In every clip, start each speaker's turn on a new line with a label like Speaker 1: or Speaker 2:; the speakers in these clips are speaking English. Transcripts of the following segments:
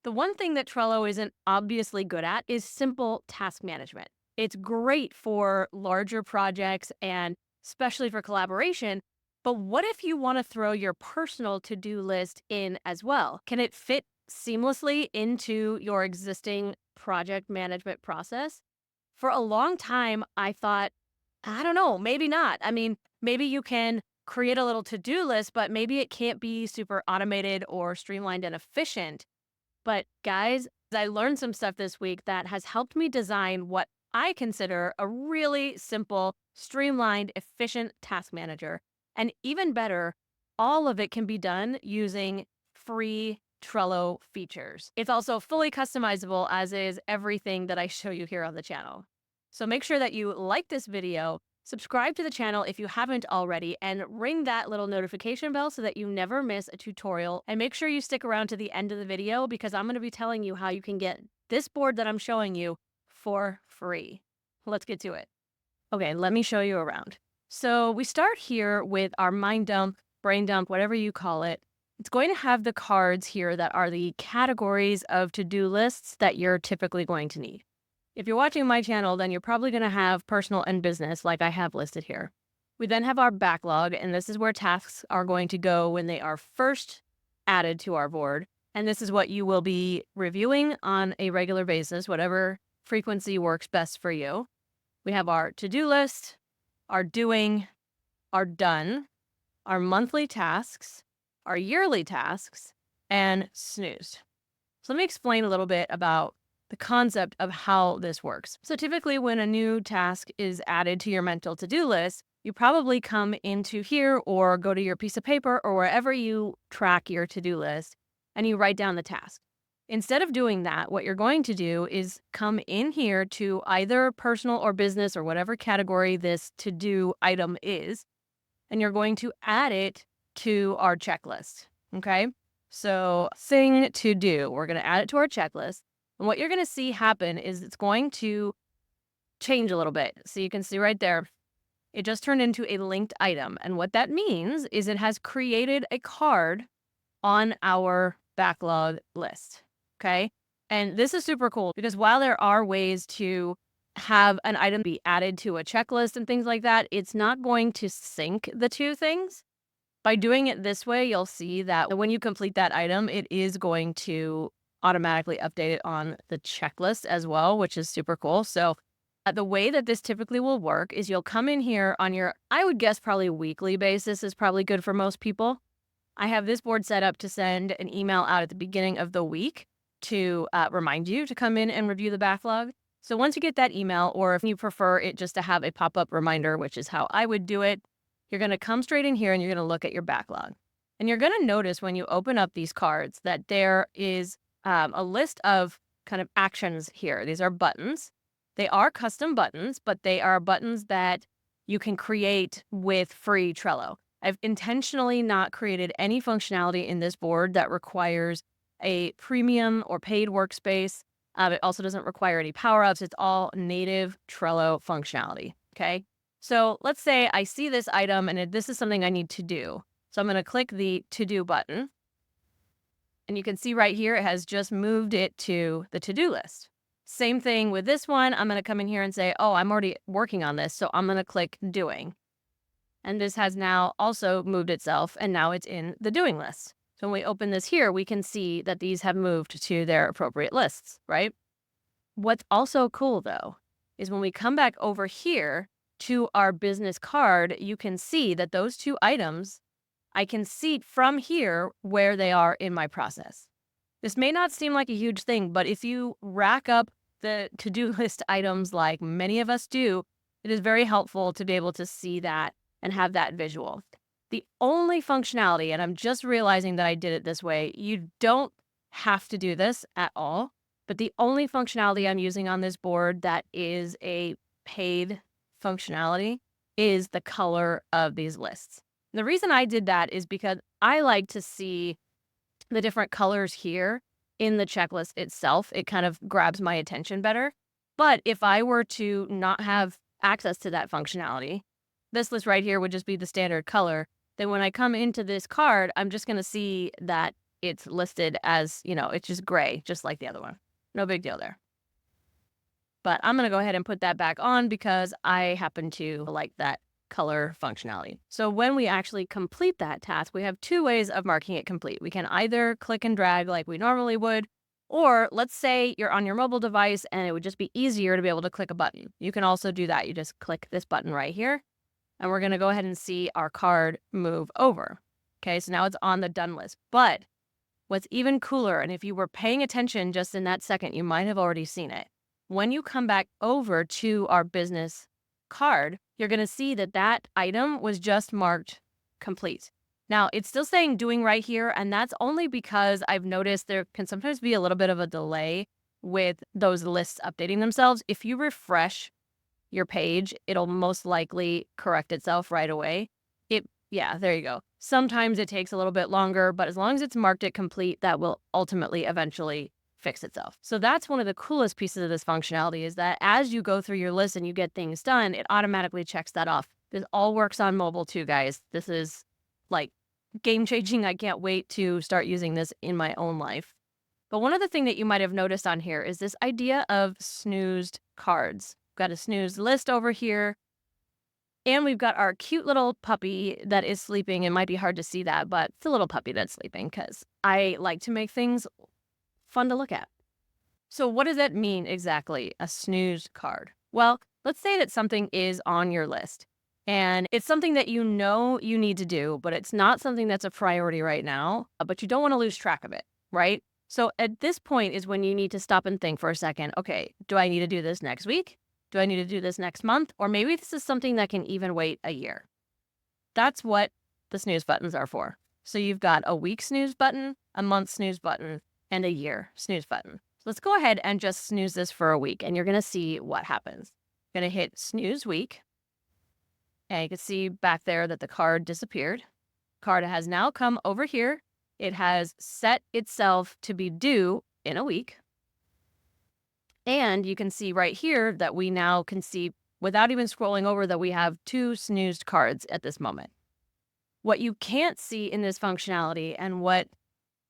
Speaker 1: The one thing that Trello isn't obviously good at is simple task management. It's great for larger projects and especially for collaboration. But what if you want to throw your personal to do list in as well? Can it fit seamlessly into your existing project management process? For a long time, I thought, I don't know, maybe not. I mean, maybe you can create a little to do list, but maybe it can't be super automated or streamlined and efficient. But guys, I learned some stuff this week that has helped me design what I consider a really simple, streamlined, efficient task manager. And even better, all of it can be done using free Trello features. It's also fully customizable, as is everything that I show you here on the channel. So make sure that you like this video, subscribe to the channel if you haven't already, and ring that little notification bell so that you never miss a tutorial. And make sure you stick around to the end of the video because I'm going to be telling you how you can get this board that I'm showing you for free. Let's get to it. Okay, let me show you around. So we start here with our mind dump, brain dump, whatever you call it. It's going to have the cards here that are the categories of to-do lists that you're typically going to need. If you're watching my channel, then you're probably going to have personal and business like I have listed here. We then have our backlog, and this is where tasks are going to go when they are first added to our board. And this is what you will be reviewing on a regular basis, whatever frequency works best for you. We have our to-do list, our doing, our done, our monthly tasks, our yearly tasks, and snoozed. So let me explain a little bit about the concept of how this works. So typically when a new task is added to your mental to-do list, you probably come into here or go to your piece of paper or wherever you track your to-do list and you write down the task. Instead of doing that, what you're going to do is come in here to either personal or business or whatever category this to-do item is, and you're going to add it to our checklist, okay? So sing to do, we're gonna add it to our checklist. And what you're gonna see happen is it's going to change a little bit. So you can see right there, it just turned into a linked item. And what that means is it has created a card on our backlog list, okay? And this is super cool because while there are ways to have an item be added to a checklist and things like that, it's not going to sync the two things. By doing it this way, you'll see that when you complete that item, it is going to automatically update it on the checklist as well, which is super cool. So the way that this typically will work is you'll come in here on your, I would guess probably weekly basis is probably good for most people. I have this board set up to send an email out at the beginning of the week to remind you to come in and review the backlog. So once you get that email, or if you prefer it just to have a pop-up reminder, which is how I would do it, you're going to come straight in here and you're going to look at your backlog. And you're going to notice when you open up these cards that there is a list of kind of actions here. These are buttons. They are custom buttons, but they are buttons that you can create with free Trello. I've intentionally not created any functionality in this board that requires a premium or paid workspace. It also doesn't require any power-ups. It's all native Trello functionality, okay? So let's say I see this item and this is something I need to do. So I'm going to click the to-do button. And you can see right here, it has just moved it to the to-do list. Same thing with this one. I'm going to come in here and say, oh, I'm already working on this. So I'm going to click doing. And this has now also moved itself, and now it's in the doing list. So when we open this here, we can see that these have moved to their appropriate lists, right? What's also cool, though, is when we come back over here to our business card, you can see that those two items, I can see from here where they are in my process. This may not seem like a huge thing, but if you rack up the to-do list items like many of us do, it is very helpful to be able to see that and have that visual. The only functionality, and I'm just realizing that I did it this way, you don't have to do this at all, but the only functionality I'm using on this board that is a paid functionality is the color of these lists. The reason I did that is because I like to see the different colors here in the checklist itself. It kind of grabs my attention better. But if I were to not have access to that functionality, this list right here would just be the standard color. Then when I come into this card, I'm just going to see that it's listed as, it's just gray, just like the other one. No big deal there. But I'm going to go ahead and put that back on because I happen to like that color functionality. So when we actually complete that task, we have two ways of marking it complete. We can either click and drag like we normally would, or let's say you're on your mobile device and it would just be easier to be able to click a button. You can also do that. You just click this button right here, and we're going to go ahead and see our card move over. Okay, so now it's on the done list. But what's even cooler, and if you were paying attention just in that second, you might have already seen it. When you come back over to our business card, you're going to see that that item was just marked complete. Now, it's still saying doing right here, and that's only because I've noticed there can sometimes be a little bit of a delay with those lists updating themselves. If you refresh your page, it'll most likely correct itself right away. Yeah, there you go. Sometimes it takes a little bit longer, but as long as it's marked it complete, that will ultimately eventually fix itself. So that's one of the coolest pieces of this functionality, is that as you go through your list and you get things done, it automatically checks that off. This all works on mobile too, guys. This is like game changing. I can't wait to start using this in my own life. But one other thing that you might have noticed on here is this idea of snoozed cards. We've got a snooze list over here. And we've got our cute little puppy that is sleeping. It might be hard to see that, but it's a little puppy that's sleeping because I like to make things fun to look at. So what does that mean exactly, a snooze card? Well, let's say that something is on your list and it's something that you know you need to do, but it's not something that's a priority right now, but you don't want to lose track of it, right? So at this point is when you need to stop and think for a second, okay, do I need to do this next week? Do I need to do this next month? Or maybe this is something that can even wait a year. That's what the snooze buttons are for. So you've got a week snooze button, a month snooze button, and a year snooze button. So let's go ahead and just snooze this for a week, and you're going to see what happens. I'm going to hit snooze week, and you can see back there that the card disappeared. Card has now come over here. It has set itself to be due in a week. And you can see right here that we now can see, without even scrolling over, that we have two snoozed cards at this moment. What you can't see in this functionality, and what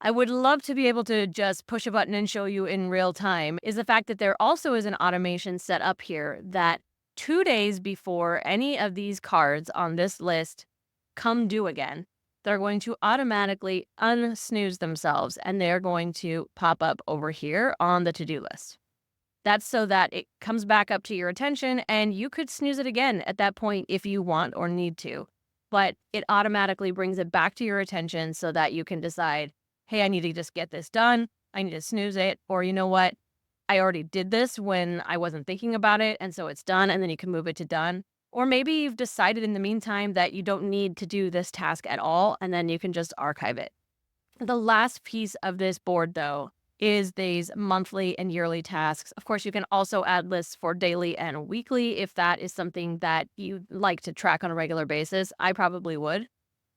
Speaker 1: I would love to be able to just push a button and show you in real time, is the fact that there also is an automation set up here that 2 days before any of these cards on this list come due again, they're going to automatically unsnooze themselves, and they're going to pop up over here on the to-do list. That's so that it comes back up to your attention and you could snooze it again at that point if you want or need to. But it automatically brings it back to your attention so that you can decide, hey, I need to just get this done. I need to snooze it. Or you know what? I already did this when I wasn't thinking about it, and so it's done, and then you can move it to done. Or maybe you've decided in the meantime that you don't need to do this task at all, and then you can just archive it. The last piece of this board, though, is these monthly and yearly tasks. Of course, you can also add lists for daily and weekly if that is something that you like to track on a regular basis. I probably would.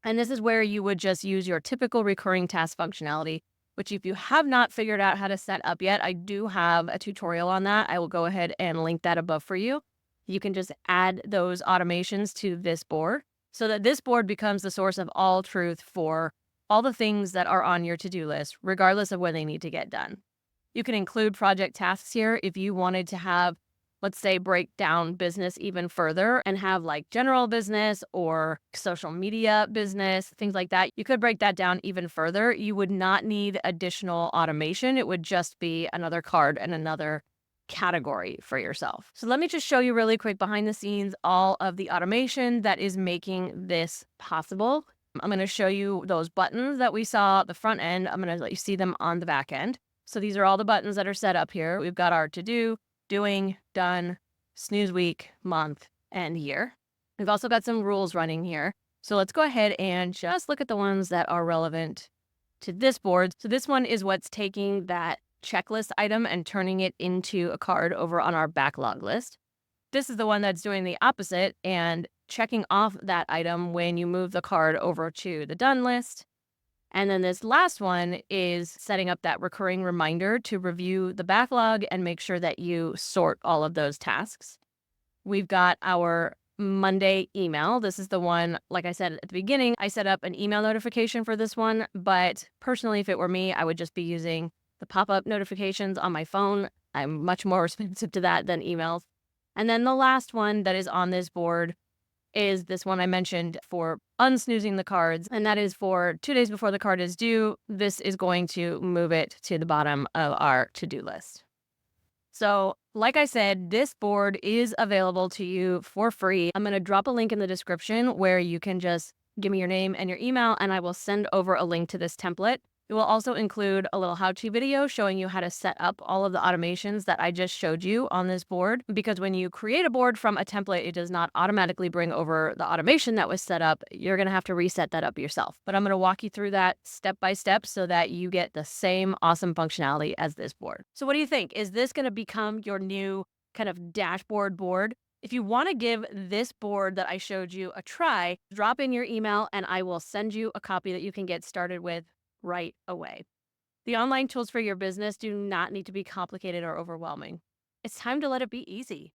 Speaker 1: And this is where you would just use your typical recurring task functionality, which if you have not figured out how to set up yet, I do have a tutorial on that. I will go ahead and link that above for you. You can just add those automations to this board so that this board becomes the source of all truth for all the things that are on your to-do list, regardless of when they need to get done. You can include project tasks here if you wanted to have, let's say, break down business even further and have like general business or social media business, things like that. You could break that down even further. You would not need additional automation. It would just be another card and another category for yourself. So let me just show you really quick behind the scenes all of the automation that is making this possible. I'm going to show you those buttons that we saw at the front end. I'm going to let you see them on the back end. So these are all the buttons that are set up here. We've got our to-do, doing, done, snooze week, month, and year. We've also got some rules running here. So let's go ahead and just look at the ones that are relevant to this board. So this one is what's taking that checklist item and turning it into a card over on our backlog list. This is the one that's doing the opposite and checking off that item when you move the card over to the done list. And then this last one is setting up that recurring reminder to review the backlog and make sure that you sort all of those tasks. We've got our Monday email. This is the one, like I said at the beginning, I set up an email notification for this one. But personally, if it were me, I would just be using the pop up notifications on my phone. I'm much more responsive to that than emails. And then the last one that is on this board is this one I mentioned for unsnoozing the cards, and that is for 2 days before the card is due. This is going to move it to the bottom of our to-do list. So, like I said, this board is available to you for free. I'm going to drop a link in the description where you can just give me your name and your email, and I will send over a link to this template. It will also include a little how-to video showing you how to set up all of the automations that I just showed you on this board. Because when you create a board from a template, it does not automatically bring over the automation that was set up. You're going to have to reset that up yourself. But I'm going to walk you through that step by step so that you get the same awesome functionality as this board. So what do you think? Is this going to become your new kind of dashboard board? If you want to give this board that I showed you a try, drop in your email and I will send you a copy that you can get started with right away. The online tools for your business do not need to be complicated or overwhelming. It's time to let it be easy.